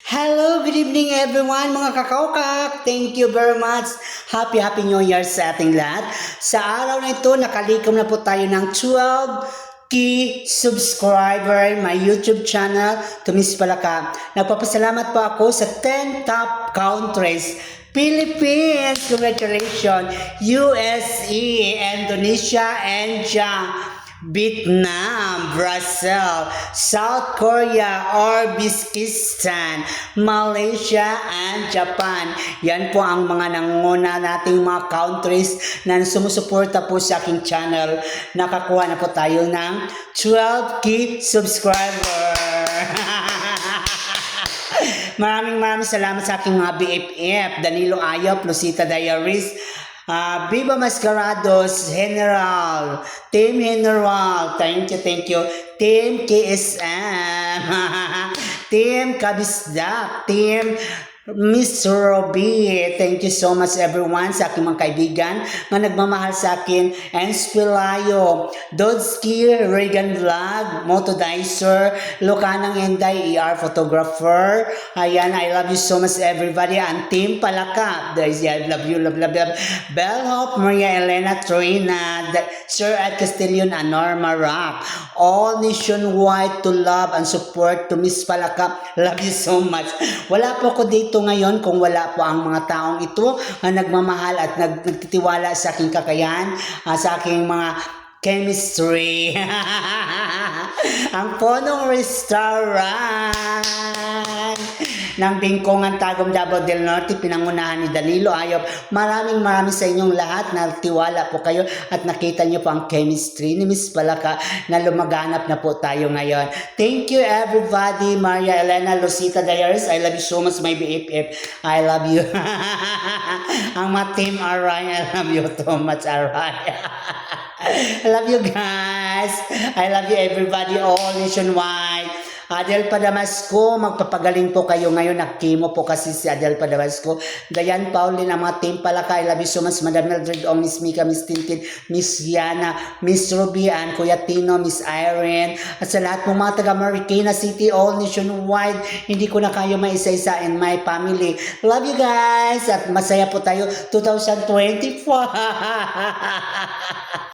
Hello, good evening everyone mga kakaukak. Thank you very much. Happy New Year sa ating lahat. Sa araw na ito, nakalikom na po tayo ng 12 key subscriber my YouTube channel to Miss Palaka. Nagpapasalamat po ako sa 10 top countries. Philippines, congratulations. USA, Indonesia, and Vietnam, Brazil, South Korea, Uzbekistan, Malaysia, and Japan. Yan po ang mga nanguna nating mga countries na sumusuporta po sa aking channel. Nakakuha na po tayo ng 12 key subscriber. Maraming salamat sa aking mga BFF, Danilo Ayop, Lucita Diaries, Viva Mascarados, General, Team General, thank you, Team KSM, Team Kabisdak, Team Miss Robbie, thank you so much everyone sa aking mga kaibigan na nagmamahal sa akin. Ens Pilayo, Dodski, Regan Vlog, Motodizer, Lucanang Enday, ER Photographer. Ayan, I love you so much everybody. And Team Palaka, there's I love you, love. Bellhop, Maria Elena Trina, Sir Ed Castillion, and Norma Rock. All nationwide to love and support to Miss Palaka. Love you so much. Wala po ko dito ngayon kung wala po ang mga taong ito na nagmamahal at nagtitiwala sa aking kakayahan, sa aking mga chemistry. Ang Ponong Restaurant ng Bingkongan, Tagum, Davao del Norte, pinangunahan ni Danilo Ayop. Maraming sa inyong lahat na tiwala po kayo at nakita niyo po ang chemistry ni Miss Palaka na lumaganap na po tayo ngayon. Thank you everybody. Maria Elena, Lucita Diaries, I love you so much my BFF. I love you. Ang mga Team Aray, I love you so much Aray. I love you guys. I love you everybody all nationwide. Adel Padamasco, magpapagaling po kayo ngayon. Nakimo po kasi si Adel Padamasco. Dayan Paulin, ang mga Team Palaka. I love you so much. Madam Mildred Ong, Miss Mika, Miss Tintin, Miss Yana, Miss Ruby, and Kuya Tino, Miss Irene. At sa lahat ng mga taga Marikina City, all nationwide. Hindi ko na kayo maisa-isa in my family. Love you guys. At masaya po tayo 2024.